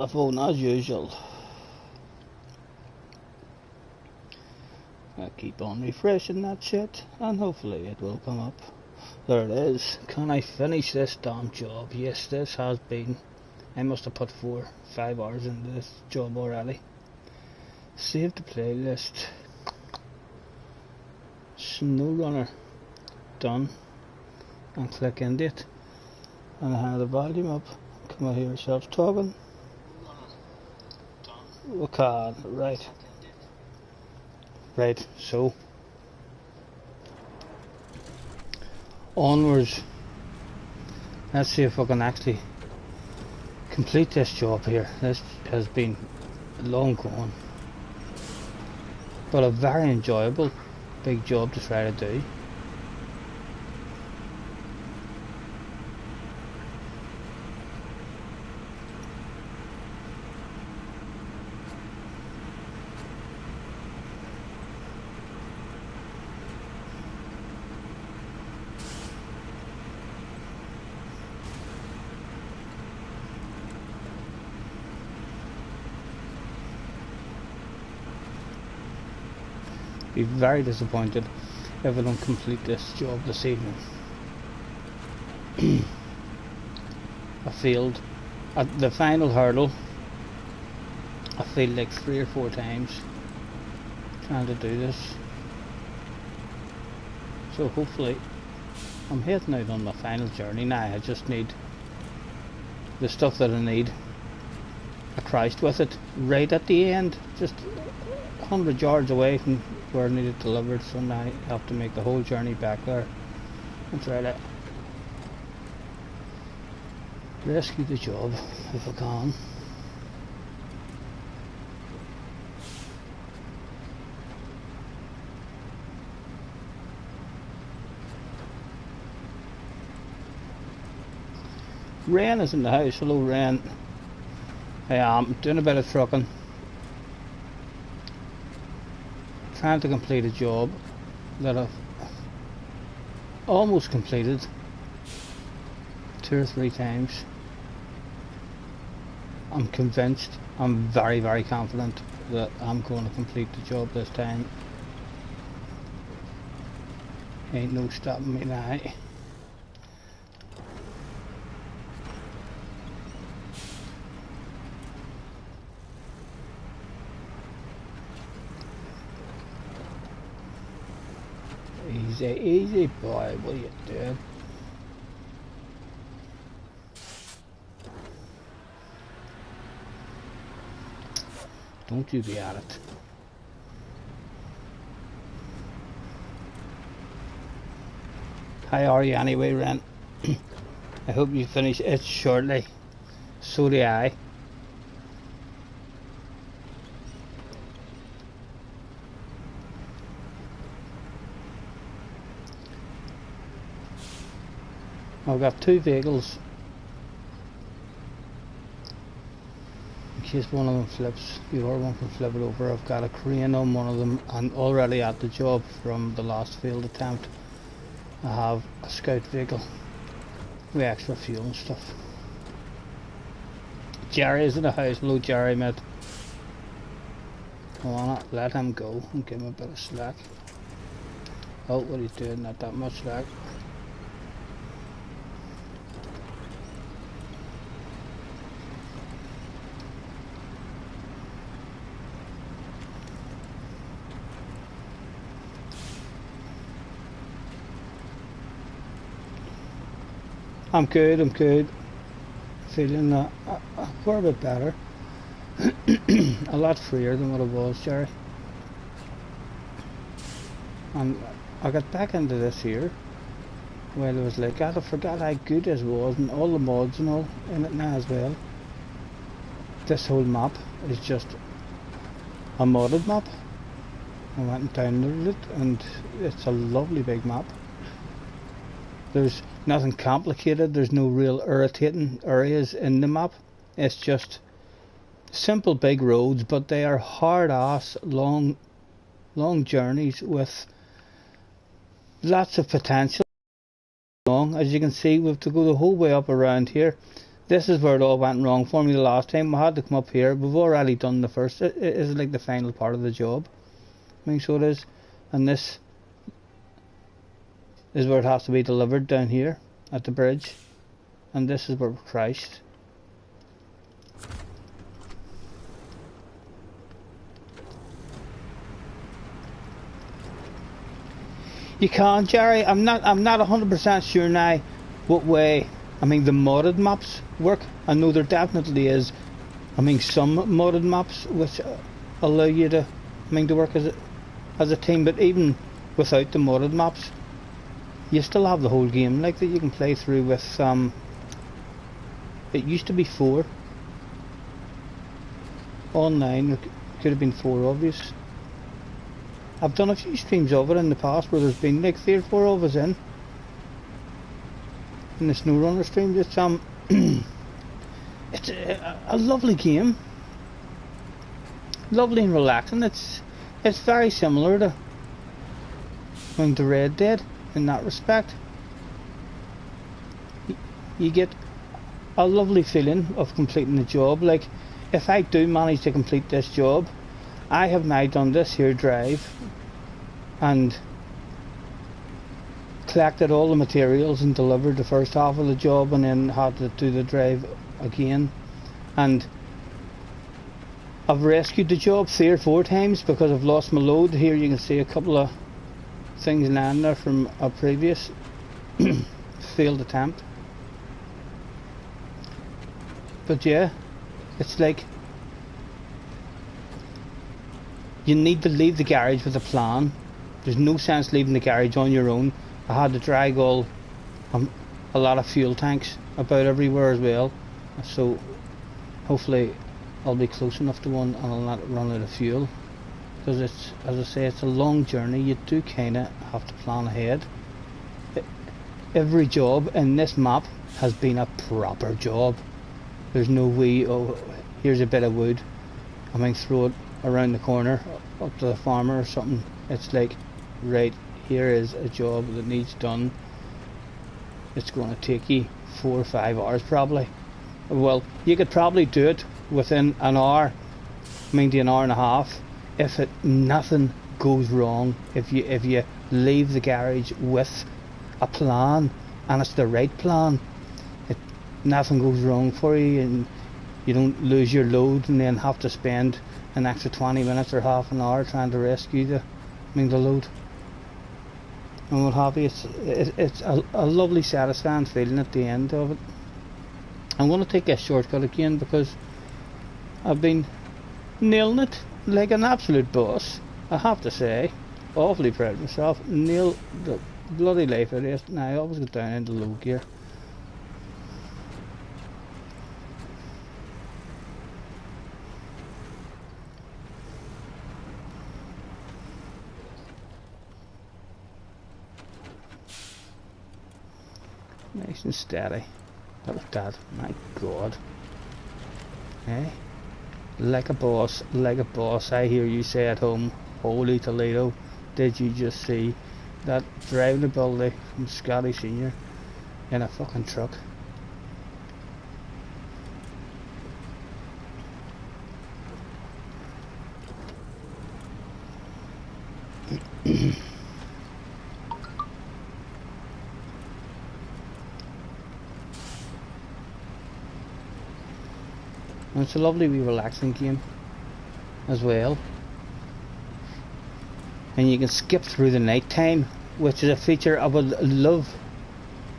The phone as usual. I keep on refreshing that shit and hopefully it will come up. There it is. Can I finish this damn job? Yes, this has been. I must have put 4-5 hours into this job already. Save the playlist. Snowrunner. Done. And click end it. And I have the volume up. Come out here yourself talking. Okay, right, so onwards. Let's see if I can actually complete this job here. This has been long going, but a very enjoyable big job to try to do. Be very disappointed if I don't complete this job this evening. I failed at the final hurdle. I failed like 3 or 4 times trying to do this, so hopefully I'm heading out on my final journey now. I just need the stuff that I need. I crashed with it right at the end, just 100 yards away from where I need it delivered, so now I have to make the whole journey back there and try to rescue the job if I can. Rain is in the house. Hello, Rain. I am doing a bit of trucking, trying to complete a job that I've almost completed 2 or 3 times. I'm convinced, I'm very confident that I'm going to complete the job this time. Ain't no stopping me now. Easy boy, what are you doing? Don't you be at it. How are you anyway, Ren? I hope you finish it shortly. So do I. I've got 2 vehicles in case one of them flips. The other one can flip it over. I've got a crane on one of them and already at the job from the last failed attempt. I have a scout vehicle with extra fuel and stuff. Jerry is in the house. Hello, Jerry, mate. Come on, let him go and give him a bit of slack. Oh, what are you doing? Not that much slack. I'm good. Feeling quite a bit better. A lot freer than what I was, Jerry. And I got back into this here. Well, it was like, I forgot how good this was and all the mods and all in it now as well. This whole map is just a modded map. I went and downloaded it and it's a lovely big map. There's nothing complicated, there's no real irritating areas in the map. It's just simple big roads, but they are hard ass long journeys with lots of potential. As you can see, we have to go the whole way up around here. This is where it all went wrong for me the last time. We had to come up here. We've already done the first. It is like the final part of the job. I mean, so it is. And this is where it has to be delivered down here at the bridge. And this is where we crashed. You can, Jerry. I'm not 100% sure now what way. I mean, the modded maps work. I know there definitely is. I mean, some modded maps which allow you to, to work as a team. But even without the modded maps, you still have the whole game like that you can play through with. It used to be 4. Online, it could have been 4 obvious. I've done a few streams of it in the past where there's been like 3 or 4 of us in the Snowrunner stream. It's it's a lovely game, lovely and relaxing. It's very similar to Red Dead in that respect. You get a lovely feeling of completing the job. Like, if I do manage to complete this job, I have now done this here drive and collected all the materials and delivered the first half of the job, and then had to do the drive again. And I've rescued the job 3 or 4 times because I've lost my load. Here you can see a couple of things lying there from a previous failed attempt. But yeah, it's like you need to leave the garage with a plan. There's no sense leaving the garage on your own. I had to drag a lot of fuel tanks about everywhere as well, so hopefully I'll be close enough to one and I'll not run out of fuel, because it's, as I say, it's a long journey. You do kinda have to plan ahead. Every job in this map has been a proper job. There's no way, oh, here's a bit of wood, I might throw it around the corner up to the farmer or something. It's like, right, here is a job that needs done. It's going to take you 4 or 5 hours probably. Well, you could probably do it within an hour, maybe an hour and a half, if nothing goes wrong. If you leave the garage with a plan, and it's the right plan, nothing goes wrong for you, and you don't lose your load and then have to spend an extra 20 minutes or half an hour trying to rescue the load and what have you. It's a lovely satisfying feeling at the end of it. I'm going to take a shortcut again because I've been nailing it like an absolute boss, I have to say. Awfully proud of myself. Nailed the bloody life out of it. Now I always go down into low gear. Nice and steady. Look at that, my god. Hey? Like a boss, I hear you say at home. Holy Toledo, did you just see that driving ability from Scotty Senior in a fucking truck? And it's a lovely wee relaxing game as well, and you can skip through the night time, which is a feature I would love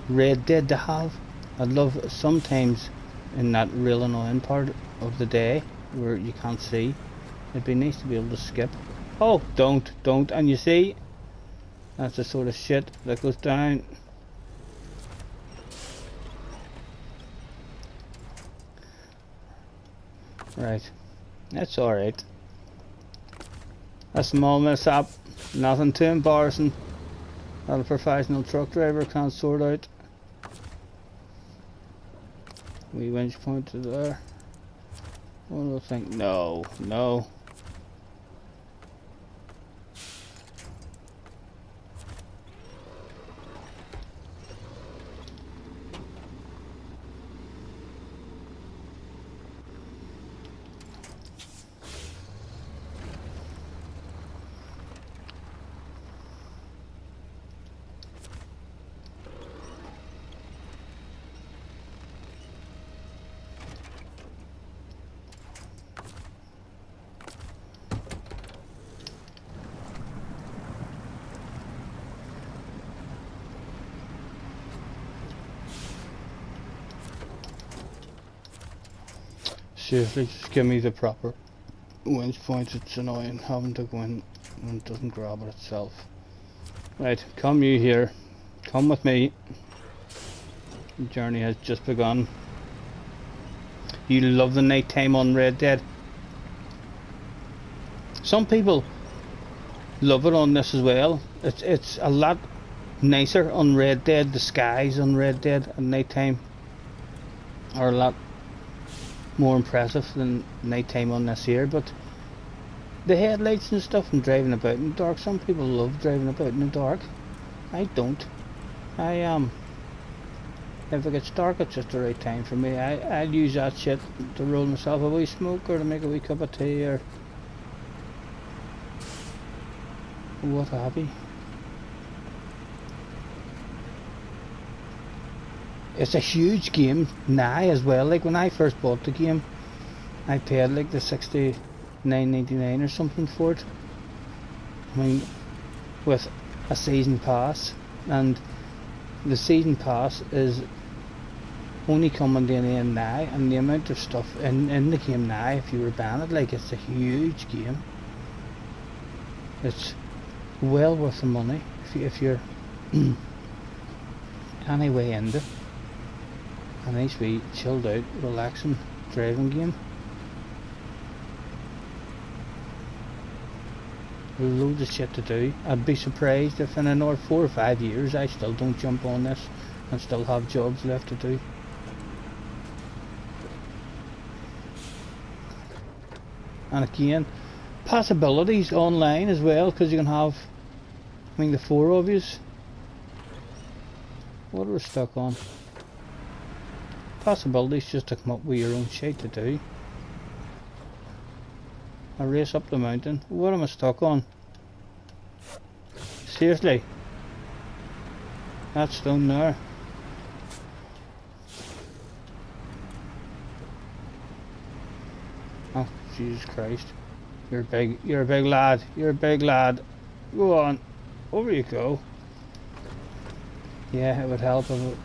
Red Dead to have. I'd love sometimes in that real annoying part of the day where you can't see, it'd be nice to be able to skip. Oh, don't, and you see, that's the sort of shit that goes down. Right, that's alright. A small mishap, nothing too embarrassing that a professional truck driver can't sort out. We winch pointed there. What do I think? No. Seriously, just give me the proper winch point. It's annoying having to go in when it doesn't grab it itself. Right, come you here. Come with me. The journey has just begun. You love the night time on Red Dead. Some people love it on this as well. It's a lot nicer on Red Dead. The skies on Red Dead at night time are a lot more impressive than nighttime on this here, but the headlights and stuff and driving about in the dark, some people love driving about in the dark. I don't. If it gets dark, it's just the right time for me. I'll use that shit to roll myself a wee smoke or to make a wee cup of tea or what have you. It's a huge game now as well. Like when I first bought the game, I paid like the $69.99 or something for it. I mean, with a season pass, and the season pass is only coming to an end now, and the amount of stuff in the game now, if you were banned it, like it's a huge game. It's well worth the money if you're anyway into it. A nice wee chilled out, relaxing driving game. Loads of shit to do. I'd be surprised if in another 4 or 5 years I still don't jump on this and still have jobs left to do. And again, possibilities online as well, because you can have, I mean, the 4 of yous. What are we stuck on? Possibilities just to come up with your own shit to do. A race up the mountain. What am I stuck on? Seriously? That stone there. Oh, Jesus Christ. You're big. You're a big lad. You're a big lad. Go on. Over you go. Yeah, it would help if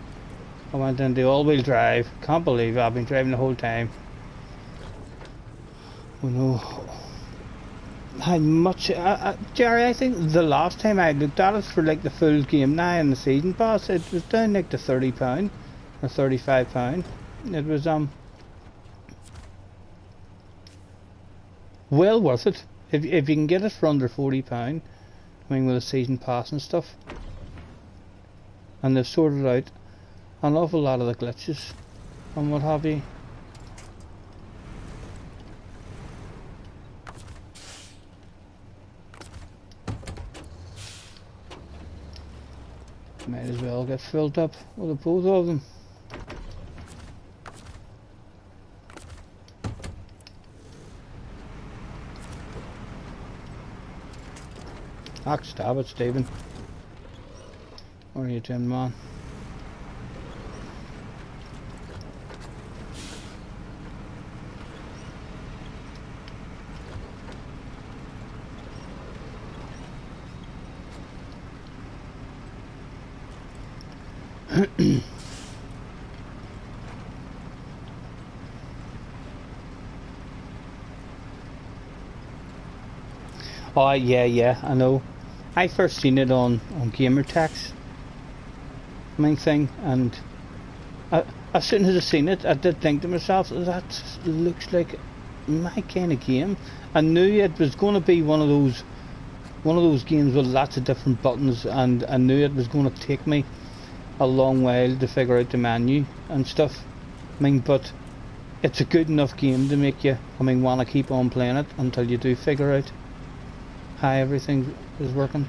I went into all-wheel drive. Can't believe it. I've been driving the whole time. Oh no. How much? Jerry, I think the last time I looked at it for like the full game now in the season pass, it was down like to £30 or £35. It was well worth it if you can get it for under £40. I mean, with a season pass and stuff, and they've sorted out an awful lot of the glitches and what have you. Might as well get filled up with the both of them. Stab it, Stephen. What are you doing, man? Oh yeah, I know. I first seen it on Gamertax main thing, and as soon as I seen it, I did think to myself, that looks like my kind of game. I knew it was going to be one of those games with lots of different buttons, and I knew it was going to take me a long while to figure out the menu and stuff. I mean, but it's a good enough game to make you, I mean, want to keep on playing it until you do figure out how everything is working.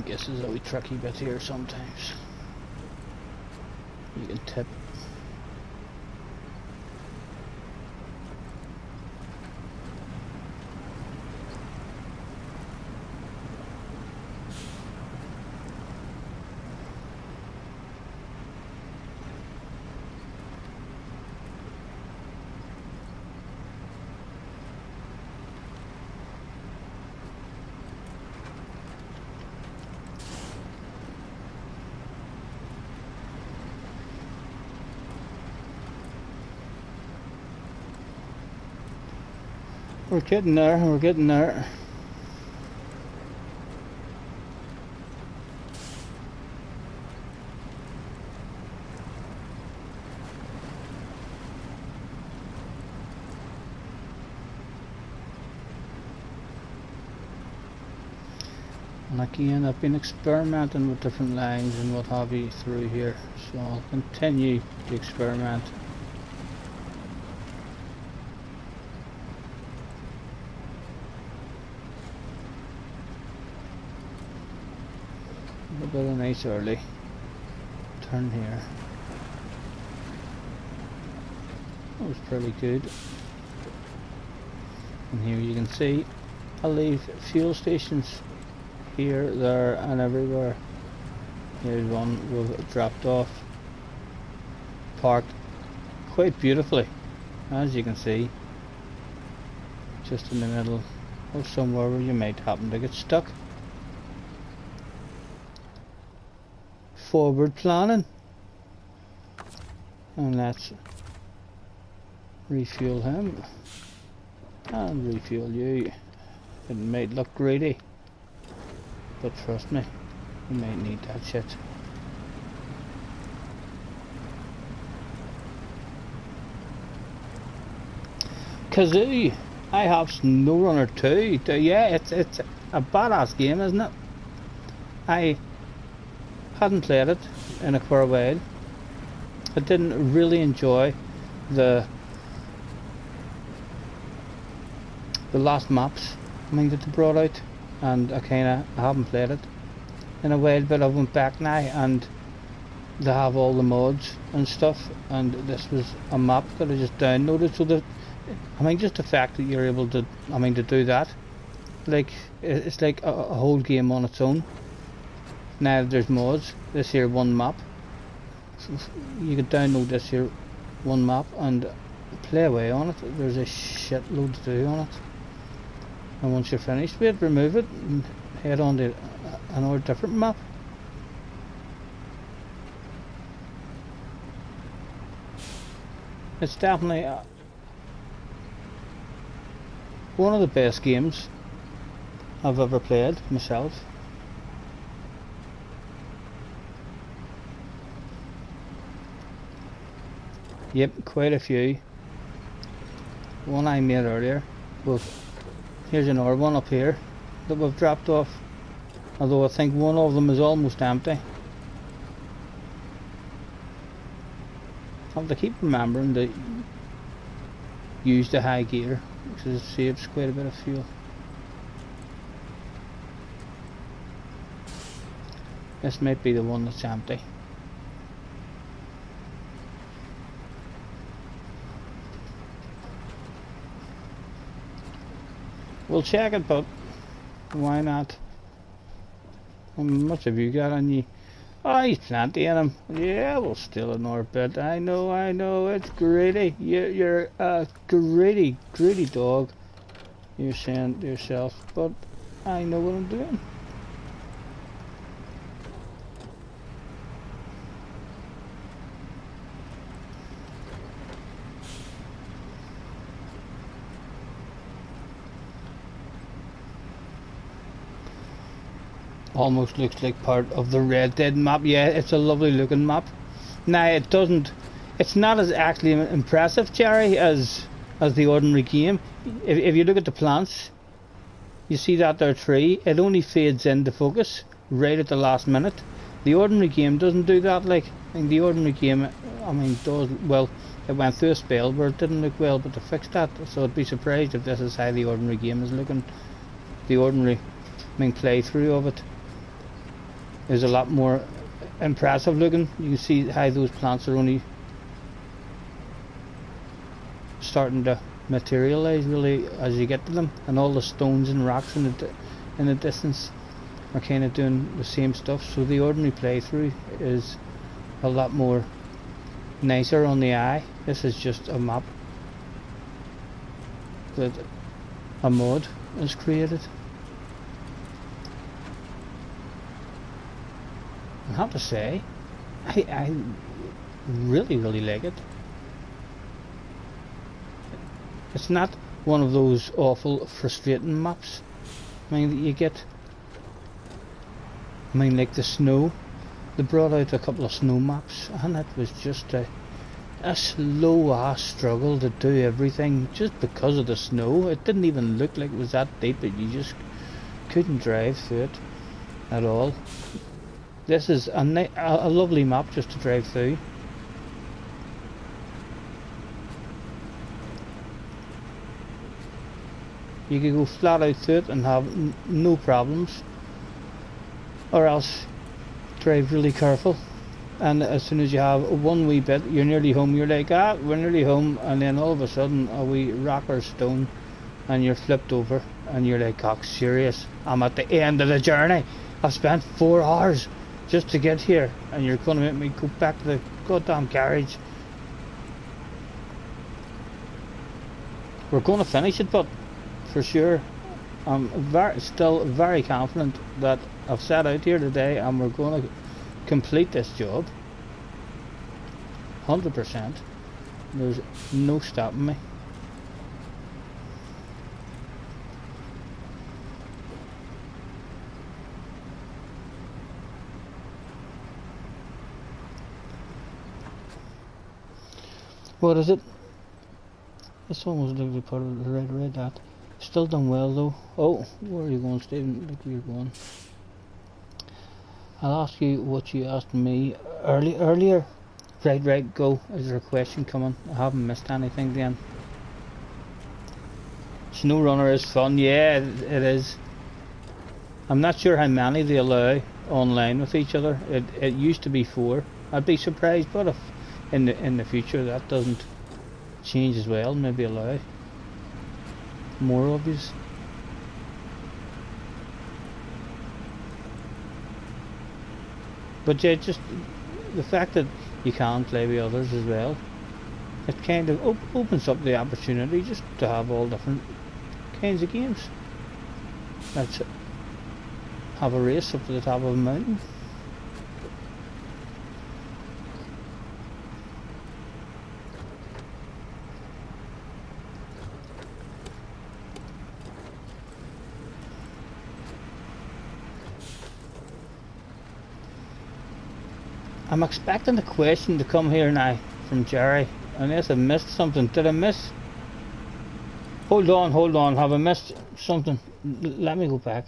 guess is a wee tricky bit here sometimes. You can tip. We're getting there, we're getting there. And again, I've been experimenting with different lines and what have you through here, so I'll continue to experiment. A bit of a nice early turn here. That was pretty good. And here you can see I leave fuel stations here, there and everywhere. Here's one we've dropped off, parked quite beautifully, as you can see, just in the middle of somewhere where you might happen to get stuck. Forward planning. And let's refuel him and refuel you. It might look greedy, but trust me, you might need that shit. Kazoo, I have Snowrunner 2. Yeah, it's a badass game, isn't it? I hadn't played it in a quite a while. I didn't really enjoy the last maps that they brought out, and I haven't played it in a while, but I went back now and they have all the mods and stuff, and this was a map that I just downloaded. So that just the fact that you're able to to do that, like it's like a whole game on its own. Now there's mods, this here one map, so you can download this here one map and play away on it. There's a shitload to do on it, and once you're finished with it, remove it and head on to another different map. It's definitely one of the best games I've ever played myself. Yep, quite a few. One I made earlier. Well, here's another one up here that we've dropped off, although I think one of them is almost empty. I have to keep remembering to use the high gear because it saves quite a bit of fuel. This might be the one that's empty. We'll check it, but why not? How much have you got on you? Oh, he's plenty in him. Yeah, we'll steal another bit. I know, it's greedy. You're a greedy dog. You're saying to yourself, but I know what I'm doing. Almost looks like part of the Red Dead map. Yeah, it's a lovely looking map. Now it's not as actually impressive, Jerry, as the ordinary game. If you look at the plants, you see that there tree, it only fades into focus right at the last minute. The ordinary game doesn't do that. Like, in the ordinary game, does, well, it went through a spell where it didn't look well, but they fixed that, so I'd be surprised if this is how the ordinary game is looking. The ordinary playthrough of it. is a lot more impressive looking. You can see how those plants are only starting to materialize really as you get to them, and all the stones and rocks in the distance are kind of doing the same stuff. So the ordinary playthrough is a lot more nicer on the eye. This is just a map that a mod has created. I have to say, I really like it. It's not one of those awful frustrating maps. I mean, that you get. I mean, like the snow. They brought out a couple of snow maps, and it was just a slow ass struggle to do everything just because of the snow. It didn't even look like it was that deep, but you just couldn't drive through it at all. This is a lovely map just to drive through. You could go flat out through it and have no problems, or else drive really careful, and as soon as you have one wee bit, you're nearly home. You're like, we're nearly home, and then all of a sudden a wee rock or stone and you're flipped over, and you're like, oh, serious, I'm at the end of the journey. I've spent 4 hours just to get here, and you're going to make me go back to the goddamn garage. We're going to finish it, but for sure I'm still very confident that I've set out here today and we're going to complete this job 100%. There's no stopping me. What is it? This one was literally part of the red dot. Still done well though. Oh, where are you going, Stephen? Look where you're going. I'll ask you what you asked me earlier. Right, go. Is there a question coming? I haven't missed anything then. Snowrunner is fun. Yeah, it is. I'm not sure how many they allow online with each other. It used to be 4. I'd be surprised, but if in the future that doesn't change as well, maybe allow more obvious. But yeah, just the fact that you can play with others as well, it kind of opens up the opportunity just to have all different kinds of games. Let's have a race up to the top of a mountain. I'm expecting a question to come here now from Jerry, unless I missed something. Did I miss? Hold on, have I missed something? Let me go back.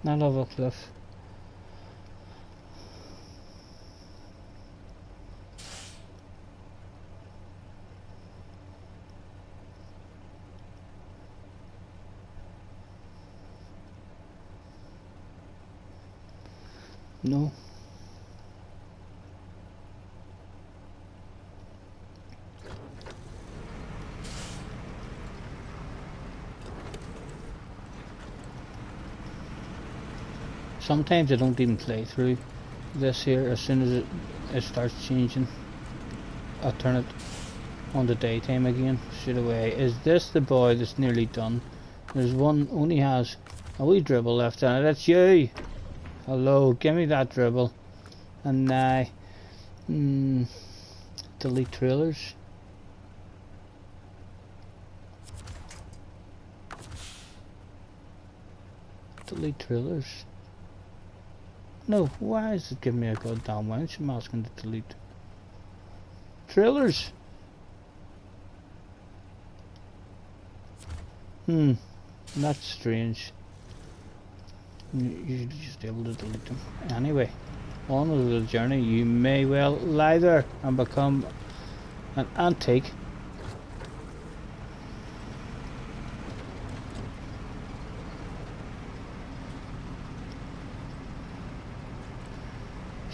Not over a cliff. No. Sometimes I don't even play through this here. As soon as it starts changing, I turn it on the daytime again straight away. Is this the boy that's nearly done? There's one only has a wee dribble left on it. That's you. Hello, give me that dribble. And now delete trailers. Delete trailers. No, why is it giving me a goddamn winch? I'm asking to delete trailers. That's strange. You should just be able to delete them. Anyway, on with the journey. You may well lie there and become an antique.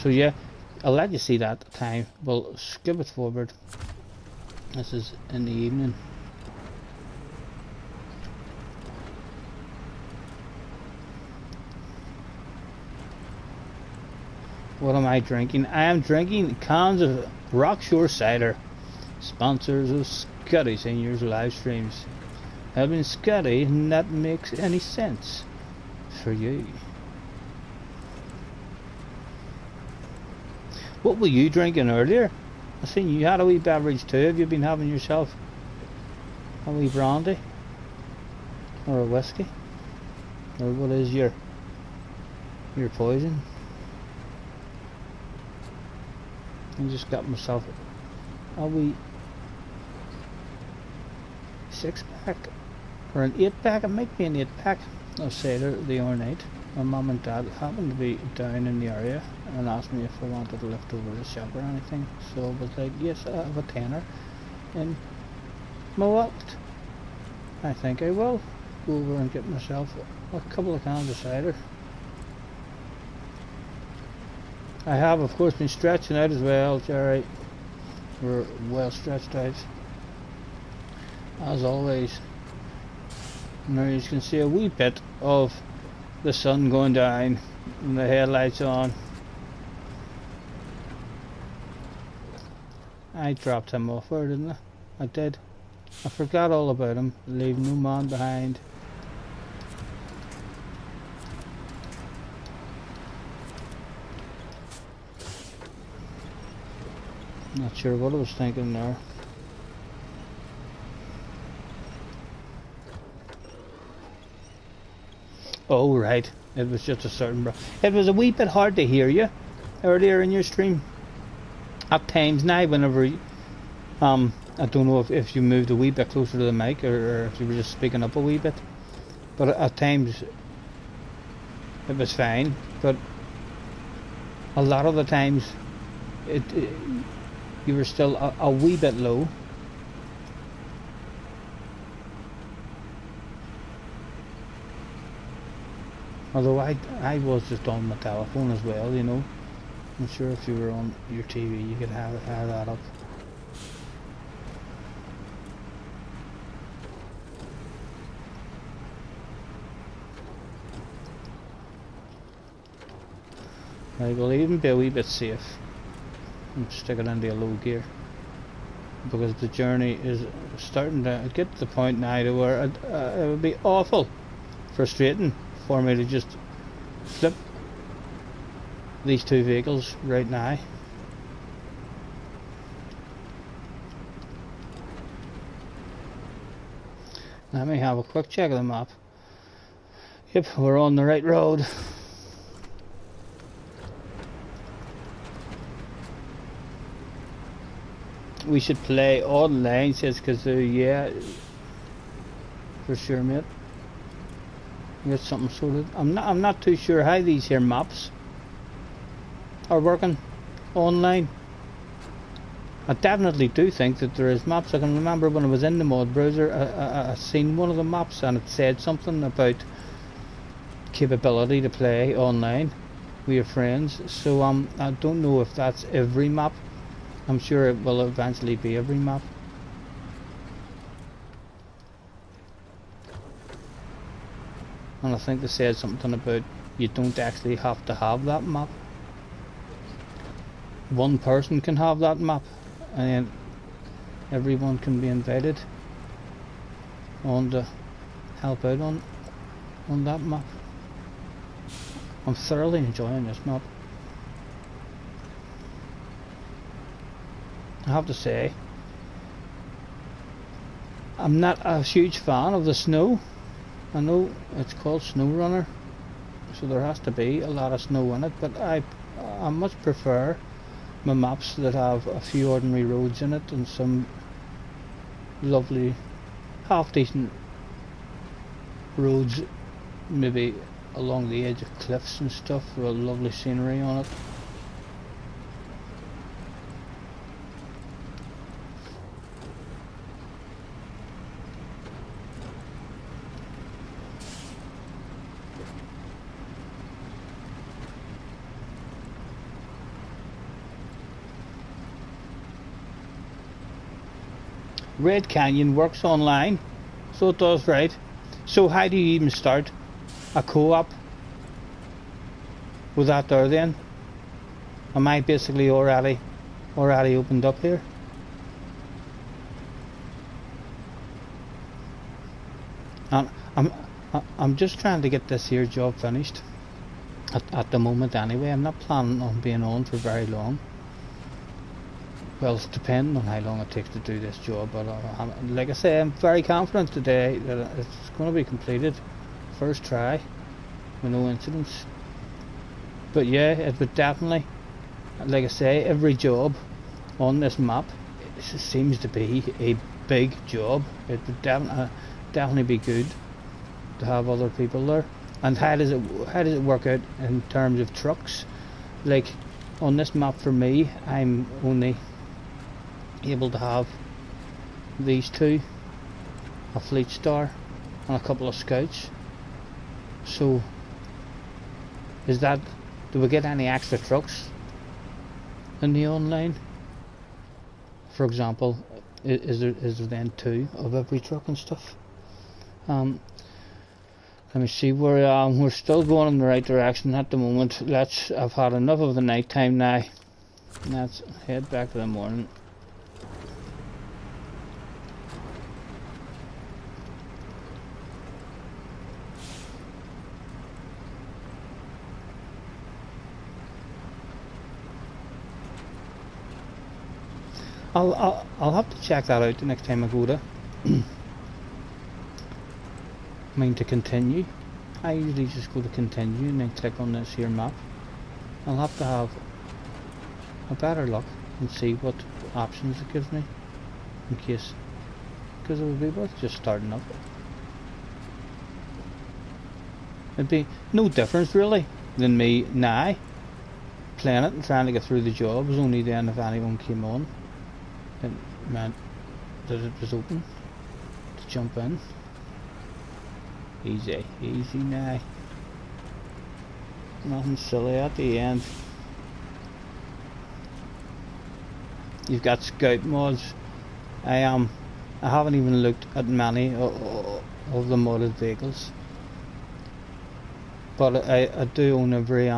So yeah, I'll let you see that time. We'll skip it forward. This is in the evening. What am I drinking? I am drinking cans of Rockshore cider, sponsors of Scotty Senior's live streams. Having Scotty, and that makes any sense for you. What were you drinking earlier? I seen you had a wee beverage too. Have you been having yourself a wee brandy or a whiskey, or what is your poison? I just got myself a wee 6-pack or an 8-pack. It might be an 8-pack of cider the other night. My mum and dad happened to be down in the area and asked me if I wanted to lift over the shop or anything. So I was like, yes, I have a tenner in my wallet. I think I will go over and get myself a couple of cans of cider. I have, of course, been stretching out as well, Jerry. We're well stretched out, as always. Now you can see a wee bit of the sun going down and the headlights on. I dropped him off there, didn't I? I did. I forgot all about him. Leave no man behind. Not sure what I was thinking there. Oh right, it was just a certain it was a wee bit hard to hear you earlier in your stream at times. Now whenever I don't know if you moved a wee bit closer to the mic, or if you were just speaking up a wee bit, but at times it was fine, but a lot of the times you were still a wee bit low. Although I was just on my telephone as well, you know. I'm sure if you were on your TV you could have that up. I will even be a wee bit safe and stick it into a low gear, because the journey is starting to get to the point now to where it would be awful frustrating for me to just flip these two vehicles right now. Let me have a quick check of the map. Yep, we're on the right road. We should play online, says Kazoo. Yeah, for sure, mate. Get something sorted. I'm not too sure how these here maps are working online. I definitely do think that there is maps. I can remember when I was in the mod browser, I seen one of the maps and it said something about capability to play online with your friends. So I don't know if that's every map. I'm sure it will eventually be every map. And I think they said something about you don't actually have to have that map. One person can have that map, and everyone can be invited on to help out on that map. I'm thoroughly enjoying this map. I have to say, I'm not a huge fan of the snow. I know it's called Snowrunner, so there has to be a lot of snow in it, but I much prefer my maps that have a few ordinary roads in it and some lovely, half decent roads, maybe along the edge of cliffs and stuff, with a lovely scenery on it. Red Canyon works online, so it does, right? So how do you even start a co-op with that there then? Am I basically already opened up here? And I'm just trying to get this here job finished at the moment anyway. I'm not planning on being on for very long. Well, it's depending on how long it takes to do this job, but like I say, I'm very confident today that it's going to be completed first try with no incidents. But yeah, it would definitely, like I say, every job on this map seems to be a big job. It would definitely be good to have other people there. And how does it work out in terms of trucks? Like on this map for me, I'm only able to have these two, a fleet star and a couple of scouts. So do we get any extra trucks in the online? For example, is there then two of every truck and stuff? Let me see, we're still going in the right direction at the moment. I've had enough of the night time now. Let's head back to the morning. I'll have to check that out the next time I go to. I mean, to continue. I usually just go to continue and then click on this here map. I'll have to have a better look and see what options it gives me in case, because it would be worth just starting up. It'd be no difference really than me now playing it and trying to get through the job. It was only then if anyone came on it meant that it was open to jump in. Easy now. Nothing silly at the end. You've got scout mods. I haven't even looked at many of the modded vehicles, but I do own every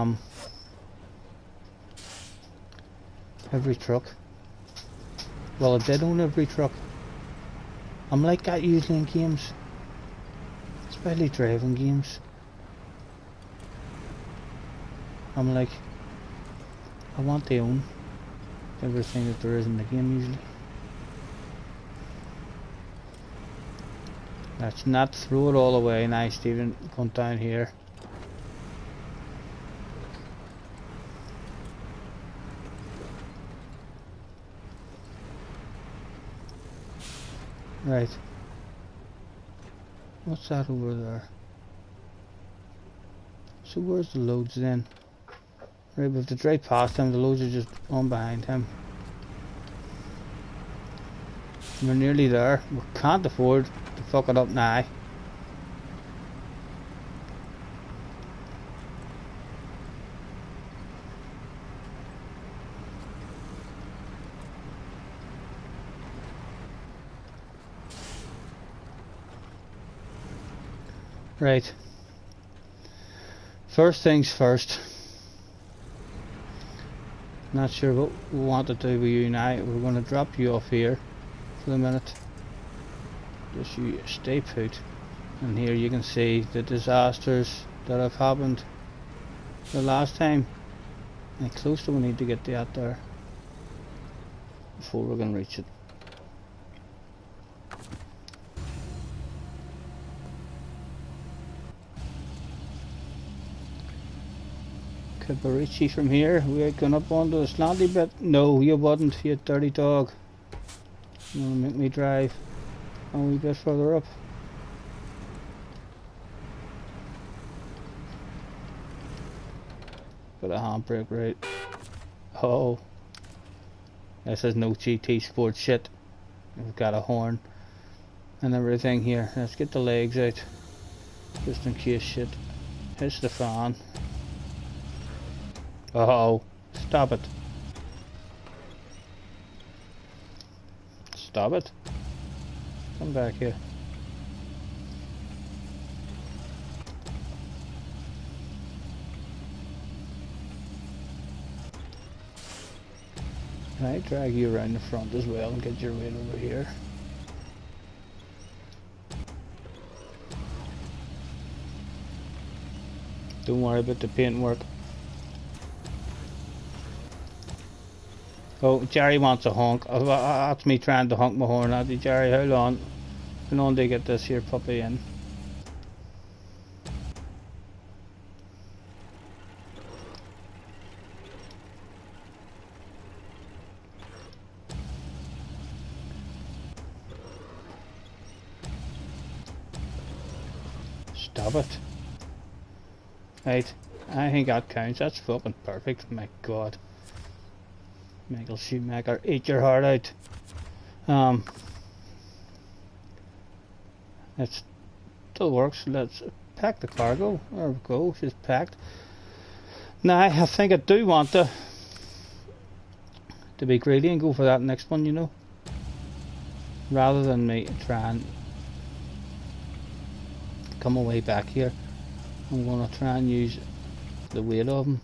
truck. Well, I did own every truck. I'm like that usually in games, especially driving games. I'm like, I want to own everything that there is in the game usually. Let's not throw it all away now, Stephen. Going down here. Right. What's that over there? So where's the loads then? Right, we have to drive past him. The loads are just on behind him. We're nearly there. We can't afford to fuck it up now. Right. First things first. Not sure what we want to do with you now. We're going to drop you off here for the minute. Just you stay put. And here you can see the disasters that have happened the last time. How close do we need to get to that there before we're going to reach it? Could we reach you from here? We're going up onto the slanty bit. No, you wouldn't, you dirty dog. You want to make me drive a wee bit further up. Got a handbrake, right? Oh, this is no GT Sport shit. We've got a horn and everything here. Let's get the legs out just in case shit hits the fan. Oh, stop it. Stop it. Come back here. Right, drag you around the front as well and get your weight over here. Don't worry about the paintwork. Oh, Jerry wants a honk. That's me trying to honk my horn at you, Jerry. Hold on. Hold on to get this here puppy in. Stop it. Right, I think that counts. That's fucking perfect. My god. Michael Schumacher, eat your heart out. It still works. Let's pack the cargo. There we go, she's packed. Now I think I do want to be greedy and go for that next one, you know. Rather than me try and come away back here. I'm going to try and use the weight of them.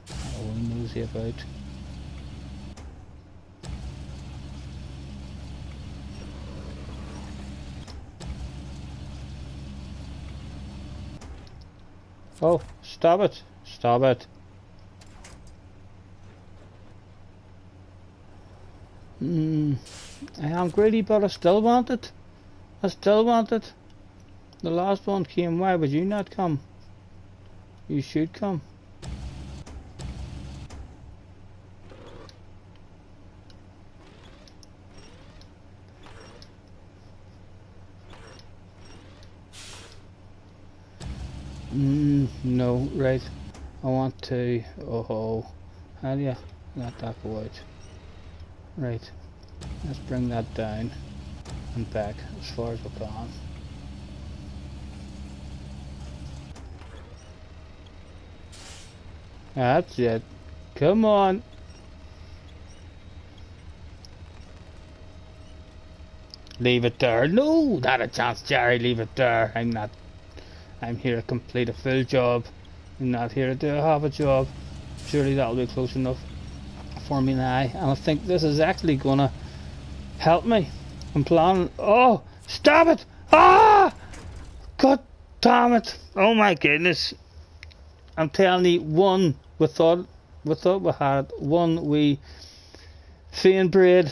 Oh, he knows he about. Oh, stop it! Stop it! I am greedy, but I still want it. I still want it. The last one came. Why would you not come? You should come. No, right. I want to. Oh, how do you let that go out? Right. Let's bring that down and back as far as we can. That's it. Come on. Leave it there. No, not a chance, Jerry. Leave it there. I'm here to complete a full job. I'm not here to do a half a job. Surely that'll be close enough for me now. And I think this is actually gonna help me. I'm planning. Oh, stop it! Ah! God damn it! Oh my goodness! I'm telling you, we thought we had one wee fin braid,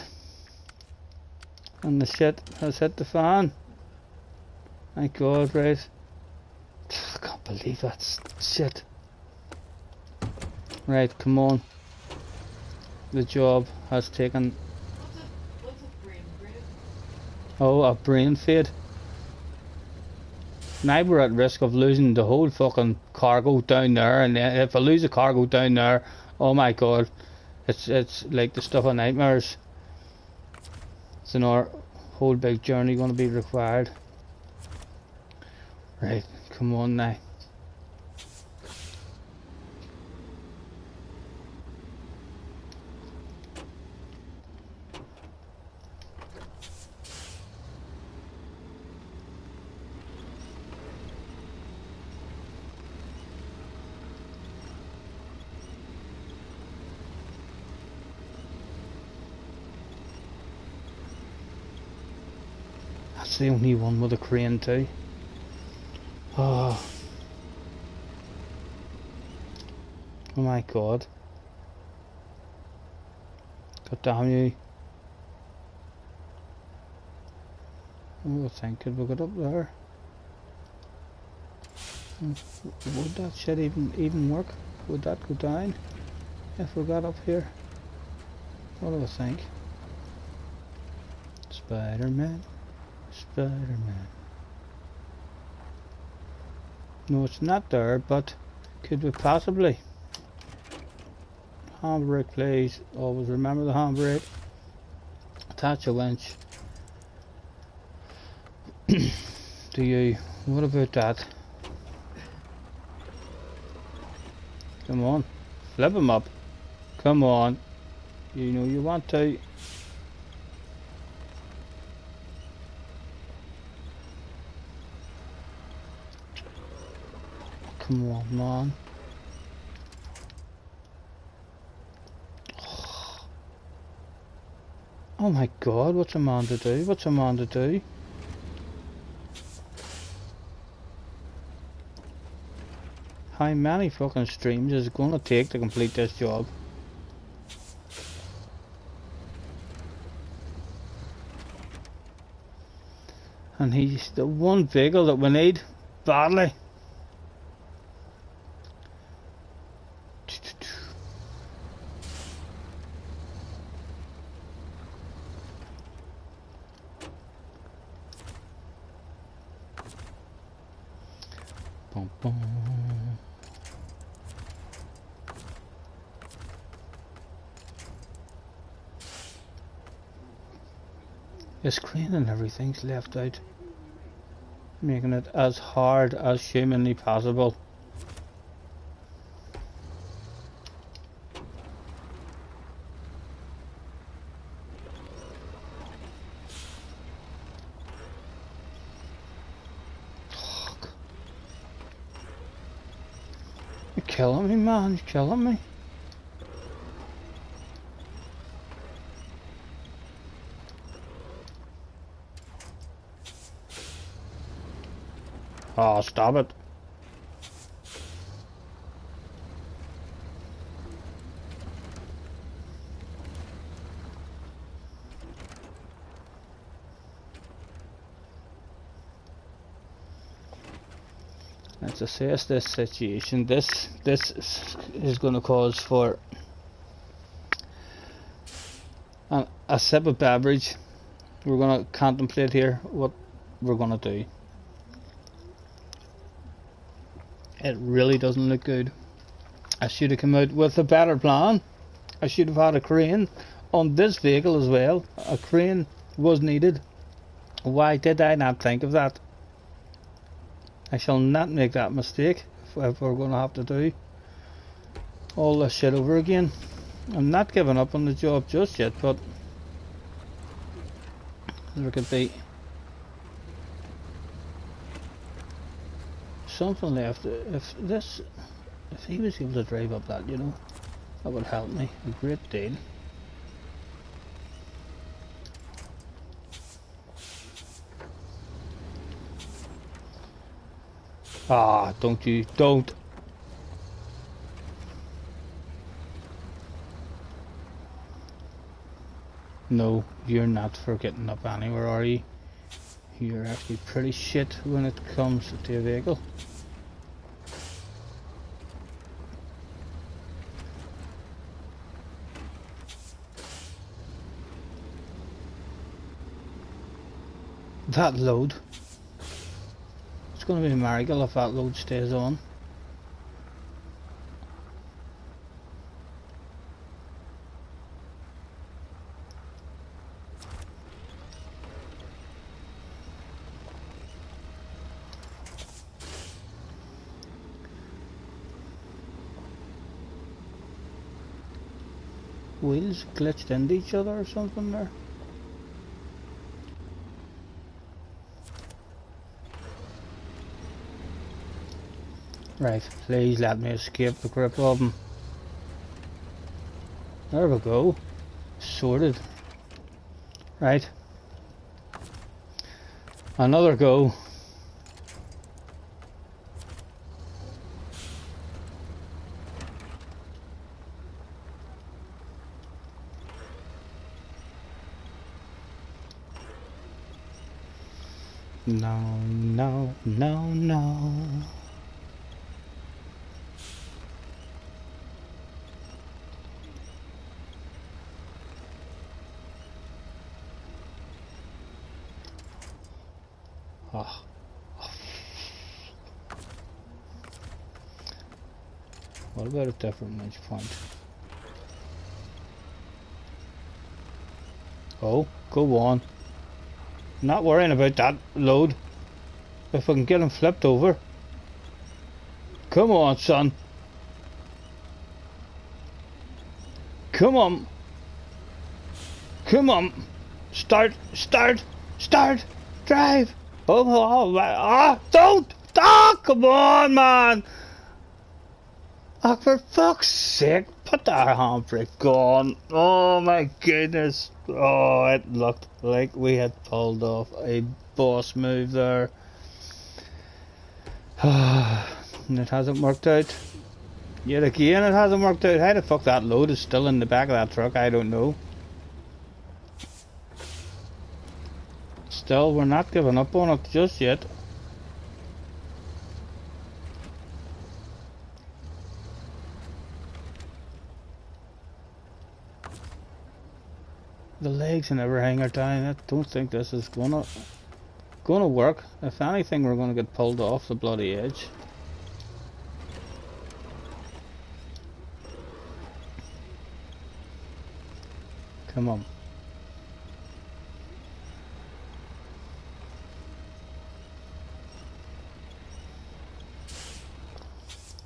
and the shit has hit the fan. My God, right? I can't believe that shit. Right, come on. The job has taken. What's a brain braid? Oh, a brain fade. Now we're at risk of losing the whole fucking cargo down there, and if I lose the cargo down there, oh my God, it's like the stuff of nightmares. So our whole big journey going to be required. Right, come on now. That's the only one with a crane too. Oh my God. God damn you. Oh, I think could we get up there? Would that shit even work? Would that go down if we got up here? What do I think? Spider-Man. Spider-Man. No, it's not there, but could we possibly? Handbrake, please. Always remember the handbrake. Attach a winch. Do you? What about that? Come on. Flip him up. Come on. You know you want to. Come on, man. Oh my god, what's a man to do? What's a man to do? How many fucking streams is it going to take to complete this job? And he's the one vehicle that we need badly. Boom, boom. This crane and everything's left out, making it as hard as humanly possible. Fuck. You're killing me, man, you're killing me. Oh, stop it. Let's assess this situation. This is going to cause for a sip of beverage. We're going to contemplate here what we're going to do. It really doesn't look good. I should have come out with a better plan. I should have had a crane on this vehicle as well. A crane was needed. Why did I not think of that? I shall not make that mistake if we're going to have to do all this shit over again. I'm not giving up on the job just yet, but there could be something left. If he was able to drive up that, you know, that would help me a great deal. Ah, don't. No, you're not for getting up anywhere, are you? You're actually pretty shit when it comes to a vehicle. That load. It's going to be a miracle if that load stays on. Wheels glitched into each other or something there. Right, please let me escape the grip of them. There we go. Sorted. Right. Another go. No, no, no, no. Oh. What about a different launch point? Oh, go on. Not worrying about that load. If I can get him flipped over. Come on, son. Come on. Come on. Start. Drive. Don't. Oh, come on, man. Oh, for fuck's sake. Put that handbrake on. Oh, my goodness. Oh, it looked like we had pulled off a boss move there. And it hasn't worked out. Yet again, it hasn't worked out. How the fuck that load is still in the back of that truck, I don't know. Still, we're not giving up on it just yet. The legs and everything are down. I don't think this is gonna work. If anything, we're gonna get pulled off the bloody edge. Come on.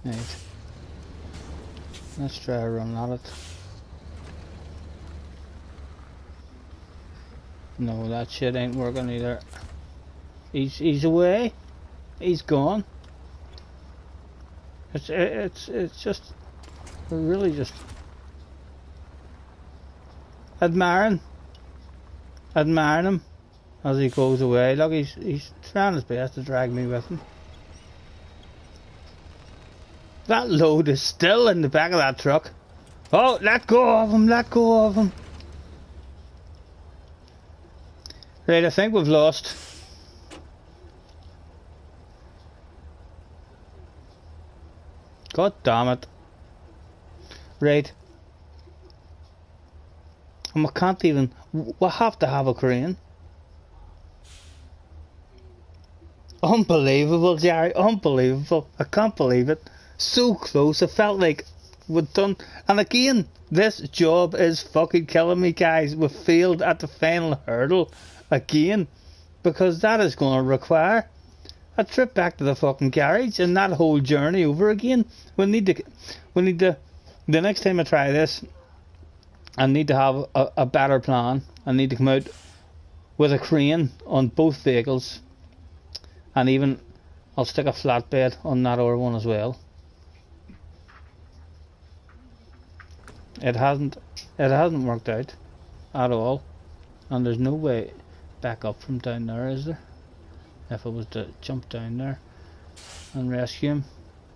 Right. Let's try a run at it. No, that shit ain't working either. He's away. He's gone. It's just, we're really just admiring him as he goes away. Look, he's trying his best to drag me with him. That load is still in the back of that truck. Oh, let go of him, let go of him. Right, I think we've lost. God damn it. Right. And we can't even, we have to have a crane. Unbelievable, Jerry, unbelievable. I can't believe it. So close, it felt like we'd done. And again, this job is fucking killing me, guys. We failed at the final hurdle again, because that is going to require a trip back to the fucking garage and that whole journey over again. We need to, the next time I try this, I need to have a better plan. I need to come out with a crane on both vehicles, and even I'll stick a flatbed on that other one as well. It hasn't worked out at all, and there's no way back up from down there, is there? If I was to jump down there and rescue him.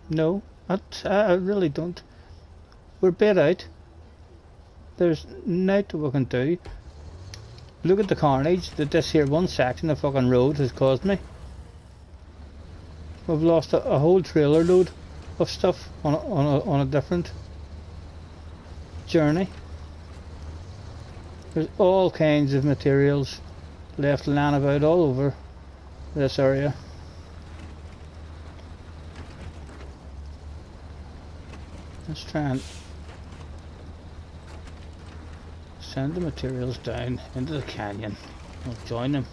No, I really don't. We're bait out. There's nothing that we can do. Look at the carnage that this here one section of fucking road has caused me. We've lost a whole trailer load of stuff on a different journey. There's all kinds of materials left lying about all over this area. Let's try and send the materials down into the canyon. We'll join them.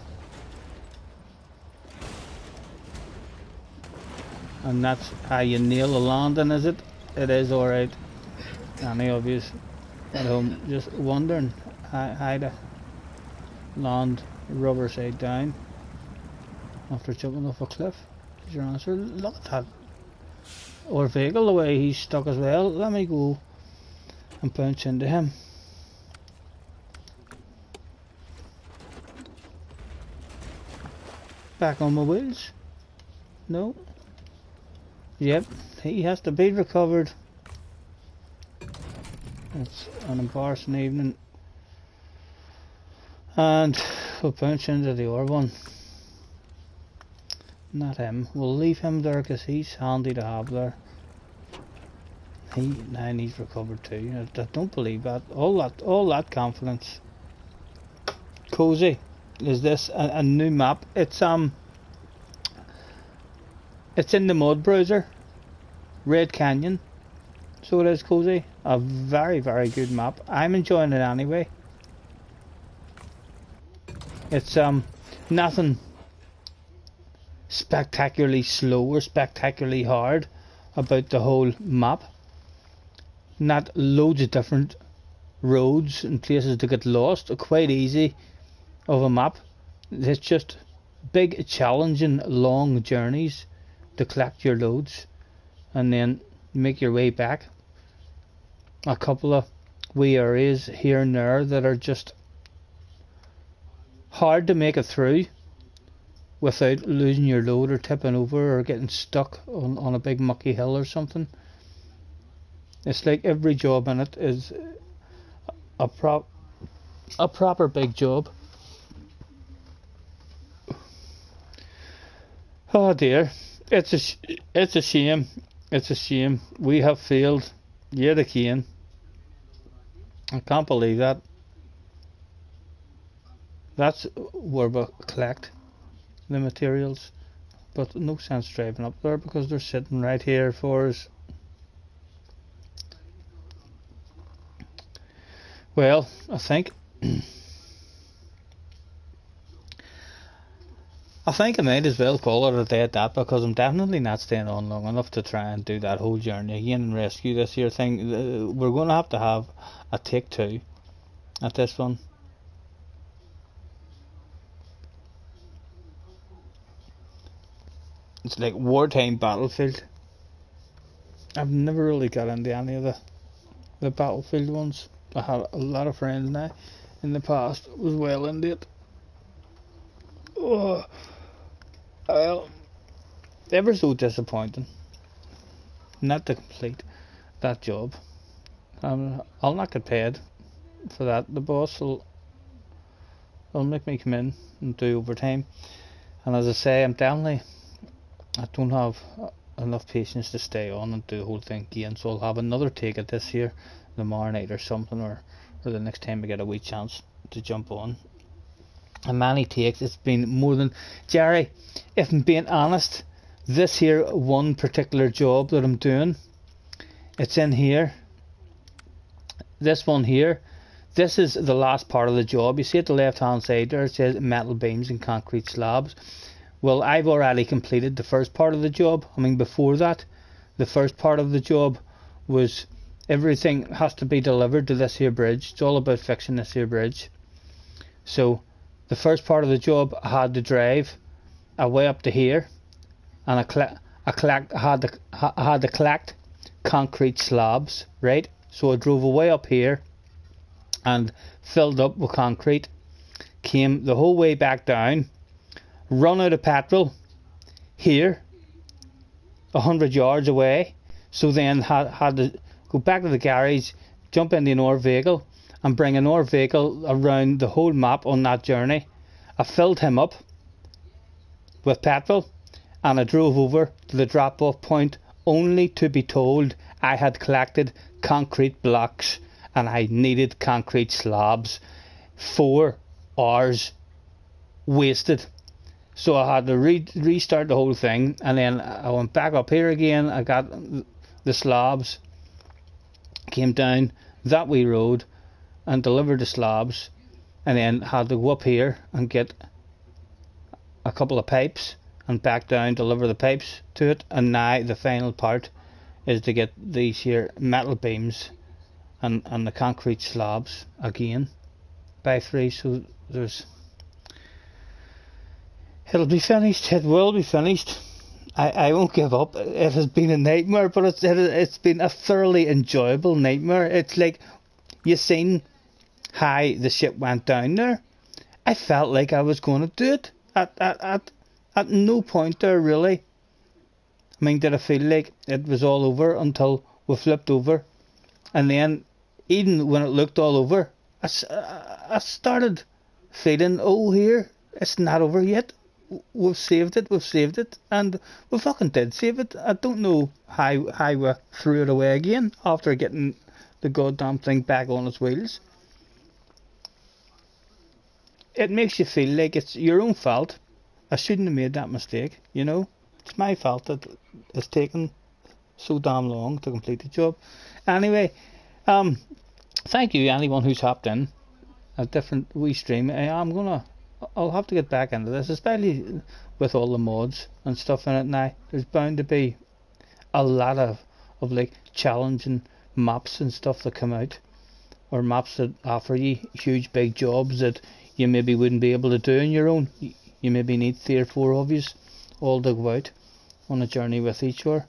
And that's how you nail a landing, is it? It is alright. Any of you at home just wondering how to land rubber side down after jumping off a cliff? Is your answer? Look at that. Or vehicle, the way he's stuck as well. Let me go and bounce into him. Back on my wheels. No. Yep, he has to be recovered. It's an embarrassing evening. And we'll bounce into the other one. Not him. We'll leave him there because he's handy to have there. Now he's recovered too. I don't believe that. All that confidence. Cozy. Is this a new map? It's in the mod browser. Red Canyon. So it is, Cozy. A very, very good map. I'm enjoying it anyway. It's nothing spectacularly slow or spectacularly hard about the whole map. Not loads of different roads and places to get lost, quite easy of a map. It's just big, challenging, long journeys to collect your loads and then make your way back. A couple of wee areas here and there that are just hard to make it through without losing your load or tipping over or getting stuck on a big mucky hill or something. It's like every job in it is a proper big job. Oh dear, it's a shame. It's a shame. We have failed yet again. I can't believe that. That's where we collect the materials, but no sense driving up there because they're sitting right here for us. Well, I think I might as well call it a day at that, because I'm definitely not staying on long enough to try and do that whole journey again and rescue this here thing. We're going to have a take two at this one. It's like wartime battlefield. I've never really got into any of the battlefield ones. I had a lot of friends now in the past was well into it. Oh, well, ever so disappointing not to complete that job. I'll not get paid for that. The boss will make me come in and do overtime. And as I say, I don't have enough patience to stay on and do the whole thing again, so I'll have another take at this here tomorrow night or something, or the next time I get a wee chance to jump on. And many takes, it's been more than Jerry, if I'm being honest, this here one particular job that I'm doing, it's in here, this one here, this is the last part of the job. You see at the left hand side there it says metal beams and concrete slabs. Well, I've already completed the first part of the job. I mean, before that, the first part of the job was everything has to be delivered to this here bridge. It's all about fixing this here bridge. So the first part of the job, I had to drive away up to here, and I had to collect concrete slabs, right? So I drove away up here and filled up with concrete, came the whole way back down, run out of petrol here 100 yards away, so then had to go back to the garage, jump into another vehicle and bring another vehicle around the whole map on that journey. I filled him up with petrol and I drove over to the drop off point, only to be told I had collected concrete blocks and I needed concrete slabs. 4 hours wasted. So I had to restart the whole thing, and then I went back up here again. I got the slabs, came down that wee road and delivered the slabs, and then had to go up here and get a couple of pipes and back down, deliver the pipes to it. And now the final part is to get these here metal beams and the concrete slabs again by 3. So it'll be finished. It will be finished. I won't give up. It has been a nightmare, but it's been a thoroughly enjoyable nightmare. It's like, you seen how the ship went down there. I felt like I was going to do it. At no point there, really. I mean, did I feel like it was all over until we flipped over, and then even when it looked all over, I started feeling, oh, here, it's not over yet. We've saved it, and we fucking did save it. I don't know how we threw it away again after getting the goddamn thing back on its wheels. It makes you feel like it's your own fault. I shouldn't have made that mistake, you know. It's my fault that it's taken so damn long to complete the job. Anyway, thank you anyone who's hopped in a different wee stream. I'll have to get back into this, especially with all the mods and stuff in it now. There's bound to be a lot of like challenging maps and stuff that come out or maps that offer you huge big jobs that you maybe wouldn't be able to do on your own. You maybe need 3 or 4 of you all to go out on a journey with each other.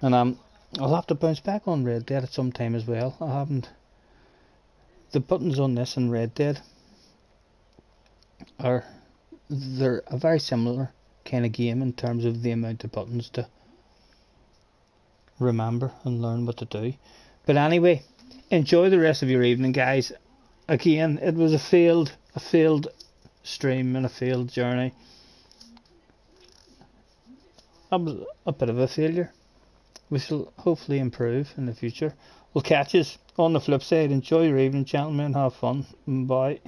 And I'll have to bounce back on Red Dead at some time as well. I haven't. The buttons on this and Red Dead they're a very similar kind of game in terms of the amount of buttons to remember and learn what to do. But anyway, enjoy the rest of your evening, guys. Again, it was a failed stream and a failed journey. That was a bit of a failure. We shall hopefully improve in the future. We'll catch us on the flip side. Enjoy your evening, gentlemen. Have fun. Bye.